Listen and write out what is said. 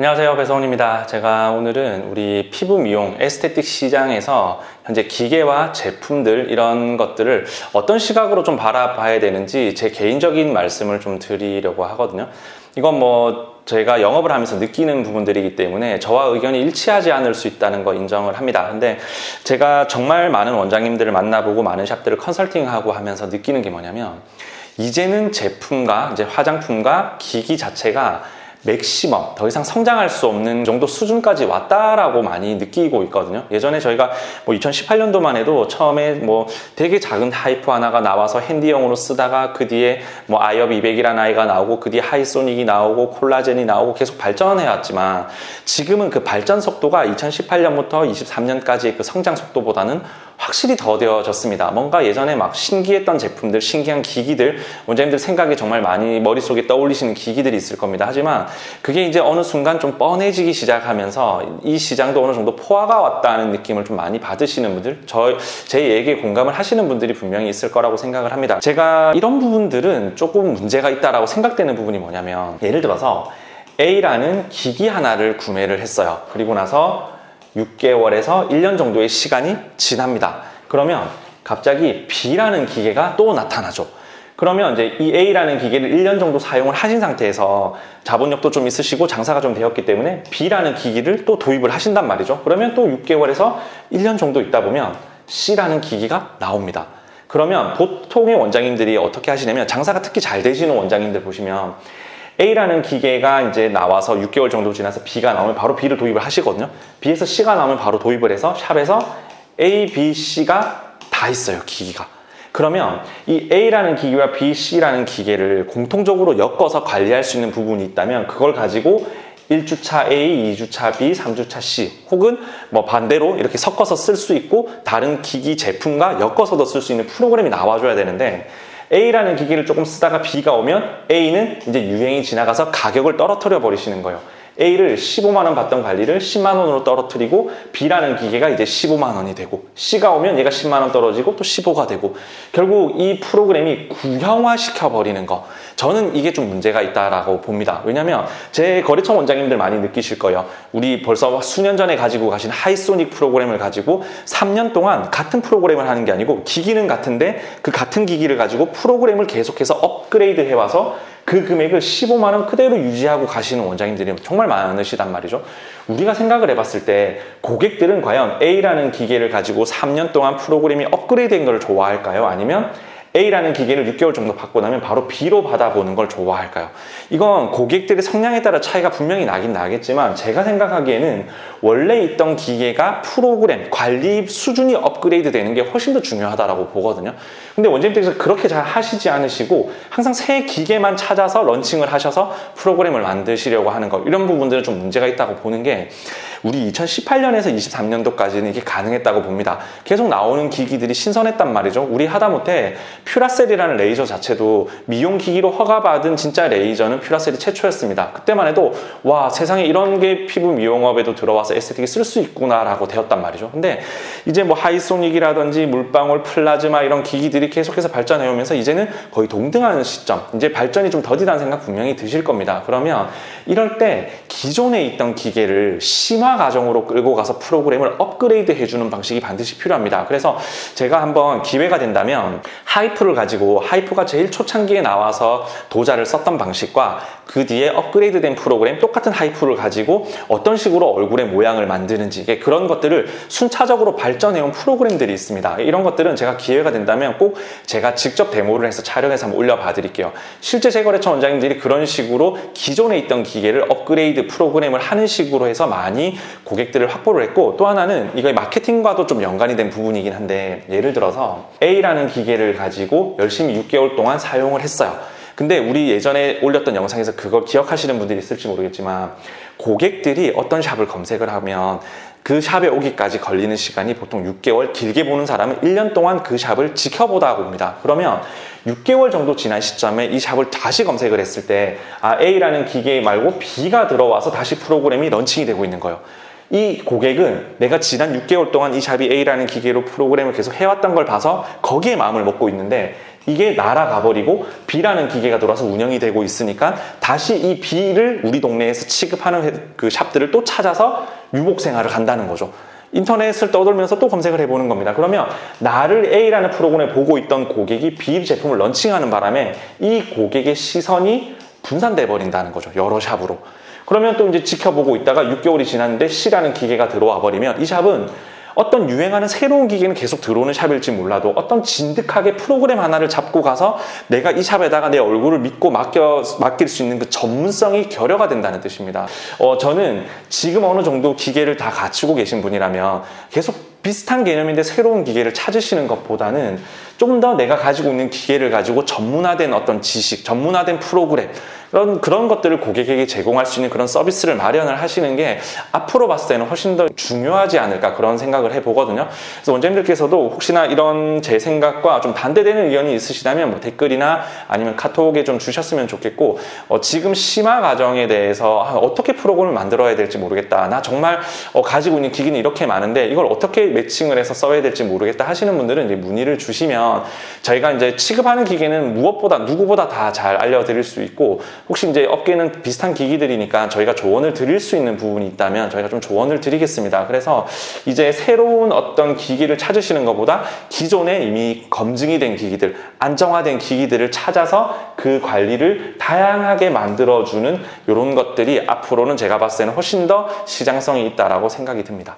안녕하세요, 배성훈입니다. 제가 오늘은 우리 피부 미용 에스테틱 시장에서 현재 기계와 제품들 이런 것들을 어떤 시각으로 좀 바라봐야 되는지 제 개인적인 말씀을 좀 드리려고 하거든요. 이건 제가 영업을 하면서 느끼는 부분들이기 때문에 저와 의견이 일치하지 않을 수 있다는 거 인정을 합니다. 근데 제가 정말 많은 원장님들을 만나보고 많은 샵들을 컨설팅하고 하면서 느끼는 게 뭐냐면, 이제는 제품과 이제 화장품과 기기 자체가 맥시멈, 더 이상 성장할 수 없는 정도 수준까지 왔다라고 많이 느끼고 있거든요. 예전에 저희가 2018년도만 해도 처음에 되게 작은 하이프 하나가 나와서 핸디용으로 쓰다가 그 뒤에 아이업 200이라는 아이가 나오고 그 뒤에 하이소닉이 나오고 콜라겐이 나오고 계속 발전해 왔지만, 지금은 그 발전 속도가 2018년부터 23년까지의 그 성장 속도보다는 확실히 더뎌졌습니다. 뭔가 예전에 신기했던 제품들, 신기한 기기들, 원장님들 생각에 정말 많이 머릿속에 떠올리시는 기기들이 있을 겁니다. 하지만 그게 이제 어느 순간 좀 뻔해지기 시작하면서 이 시장도 어느 정도 포화가 왔다는 느낌을 좀 많이 받으시는 분들, 제 얘기에 공감을 하시는 분들이 분명히 있을 거라고 생각을 합니다. 제가 이런 부분들은 조금 문제가 있다라고 생각되는 부분이 뭐냐면, 예를 들어서 A라는 기기 하나를 구매를 했어요. 그리고 나서 6개월에서 1년 정도의 시간이 지납니다. 그러면 갑자기 B라는 기계가 또 나타나죠. 그러면 이제 이 A라는 기계를 1년 정도 사용을 하신 상태에서 자본력도 좀 있으시고 장사가 좀 되었기 때문에 B라는 기기를 또 도입을 하신단 말이죠. 그러면 또 6개월에서 1년 정도 있다 보면 C라는 기기가 나옵니다. 그러면 보통의 원장님들이 어떻게 하시냐면, 장사가 특히 잘 되시는 원장님들 보시면 A라는 기계가 이제 나와서 6개월 정도 지나서 B가 나오면 바로 B를 도입을 하시거든요. B에서 C가 나오면 바로 도입을 해서 샵에서 A, B, C가 다 있어요, 기기가. 그러면 이 A라는 기계와 B, C라는 기계를 공통적으로 엮어서 관리할 수 있는 부분이 있다면, 그걸 가지고 1주차 A, 2주차 B, 3주차 C, 혹은 반대로 이렇게 섞어서 쓸 수 있고 다른 기기 제품과 엮어서도 쓸 수 있는 프로그램이 나와줘야 되는데, A라는 기기를 조금 쓰다가 B가 오면 A는 이제 유행이 지나가서 가격을 떨어뜨려 버리시는 거예요. A를 15만 원 받던 관리를 10만 원으로 떨어뜨리고 B라는 기계가 이제 15만 원이 되고, C가 오면 얘가 10만 원 떨어지고 또 15가 되고, 결국 이 프로그램이 구형화 시켜버리는 거, 저는 이게 좀 문제가 있다라고 봅니다. 왜냐면 제 거래처 원장님들 많이 느끼실 거예요. 우리 벌써 수년 전에 가지고 가신 하이소닉 프로그램을 가지고 3년 동안 같은 프로그램을 하는 게 아니고, 기기는 같은데 그 같은 기기를 가지고 프로그램을 계속해서 업그레이드 해와서 그 금액을 15만 원 그대로 유지하고 가시는 원장님들이 정말 많으시단 말이죠. 우리가 생각을 해봤을 때 고객들은 과연 A라는 기계를 가지고 3년 동안 프로그램이 업그레이드된 걸 좋아할까요? 아니면 A라는 기계를 6개월 정도 받고 나면 바로 B로 받아보는 걸 좋아할까요? 이건 고객들의 성향에 따라 차이가 분명히 나긴 나겠지만, 제가 생각하기에는 원래 있던 기계가 프로그램, 관리 수준이 업그레이드 되는 게 훨씬 더 중요하다고 보거든요. 근데 원장님들께서 그렇게 잘 하시지 않으시고 항상 새 기계만 찾아서 런칭을 하셔서 프로그램을 만드시려고 하는 거, 이런 부분들은 좀 문제가 있다고 보는 게, 우리 2018년에서 23년도까지는 이게 가능했다고 봅니다. 계속 나오는 기기들이 신선했단 말이죠. 우리 하다못해 퓨라셀이라는 레이저 자체도 미용기기로 허가받은 진짜 레이저는 퓨라셀이 최초였습니다. 그때만 해도 와, 세상에 이런 게 피부 미용업에도 들어와서 에스테틱에 쓸 수 있구나 라고 되었단 말이죠. 근데 이제 하이소닉이라든지 물방울, 플라즈마 이런 기기들이 계속해서 발전해 오면서 이제는 거의 동등하는 시점, 이제 발전이 좀 더디다는 생각 분명히 드실 겁니다. 그러면 이럴 때 기존에 있던 기계를 심화 과정으로 끌고 가서 프로그램을 업그레이드 해주는 방식이 반드시 필요합니다. 그래서 제가 한번 기회가 된다면 하이프를 가지고, 하이프가 제일 초창기에 나와서 도자를 썼던 방식과 그 뒤에 업그레이드된 프로그램, 똑같은 하이프를 가지고 어떤 식으로 얼굴의 모양을 만드는지, 그런 것들을 순차적으로 발전해온 프로그램들이 있습니다. 이런 것들은 제가 기회가 된다면 꼭 제가 직접 데모를 해서 촬영해서 한번 올려봐 드릴게요. 실제 제 거래처 원장님들이 그런 식으로 기존에 있던 기계를 업그레이드 프로그램을 하는 식으로 해서 많이 고객들을 확보를 했고, 또 하나는 이거 마케팅과도 좀 연관이 된 부분이긴 한데, 예를 들어서 A라는 기계를 가지고 열심히 6개월 동안 사용을 했어요. 근데 우리 예전에 올렸던 영상에서 그걸 기억하시는 분들이 있을지 모르겠지만, 고객들이 어떤 샵을 검색을 하면 그 샵에 오기까지 걸리는 시간이 보통 6개월, 길게 보는 사람은 1년 동안 그 샵을 지켜보다 봅니다. 그러면 6개월 정도 지난 시점에 이 샵을 다시 검색을 했을 때 A라는 기계 말고 B가 들어와서 다시 프로그램이 런칭이 되고 있는 거예요. 이 고객은 내가 지난 6개월 동안 이 샵이 A라는 기계로 프로그램을 계속 해왔던 걸 봐서 거기에 마음을 먹고 있는데, 이게 날아가 버리고 B라는 기계가 들어와서 운영이 되고 있으니까 다시 이 B를 우리 동네에서 취급하는 그 샵들을 또 찾아서 유복 생활을 간다는 거죠. 인터넷을 떠돌면서 또 검색을 해보는 겁니다. 그러면 나를 A라는 프로그램을 보고 있던 고객이 B 제품을 런칭하는 바람에 이 고객의 시선이 분산돼 버린다는 거죠. 여러 샵으로. 그러면 또 이제 지켜보고 있다가 6개월이 지났는데 C라는 기계가 들어와 버리면 이 샵은 어떤 유행하는 새로운 기계는 계속 들어오는 샵일지 몰라도 어떤 진득하게 프로그램 하나를 잡고 가서 내가 이 샵에다가 내 얼굴을 믿고 맡길 수 있는 그 전문성이 결여가 된다는 뜻입니다. 저는 지금 어느 정도 기계를 다 갖추고 계신 분이라면 계속 비슷한 개념인데 새로운 기계를 찾으시는 것보다는 좀 더 내가 가지고 있는 기계를 가지고 전문화된 어떤 지식, 전문화된 프로그램 그런 것들을 고객에게 제공할 수 있는 그런 서비스를 마련을 하시는 게 앞으로 봤을 때는 훨씬 더 중요하지 않을까 그런 생각을 해보거든요. 그래서 원장님들께서도 혹시나 이런 제 생각과 좀 반대되는 의견이 있으시다면 뭐 댓글이나 아니면 카톡에 좀 주셨으면 좋겠고 지금 심화 과정에 대해서 어떻게 프로그램을 만들어야 될지 모르겠다. 나 정말 가지고 있는 기기는 이렇게 많은데 이걸 어떻게 매칭을 해서 써야 될지 모르겠다 하시는 분들은 이제 문의를 주시면 저희가 이제 취급하는 기계는 무엇보다 누구보다 다 잘 알려드릴 수 있고 혹시 이제 업계는 비슷한 기기들이니까 저희가 조언을 드릴 수 있는 부분이 있다면 저희가 좀 조언을 드리겠습니다. 그래서 이제 새로운 어떤 기기를 찾으시는 것보다 기존에 이미 검증이 된 기기들, 안정화된 기기들을 찾아서 그 관리를 다양하게 만들어주는 이런 것들이 앞으로는 제가 봤을 때는 훨씬 더 시장성이 있다라고 생각이 듭니다.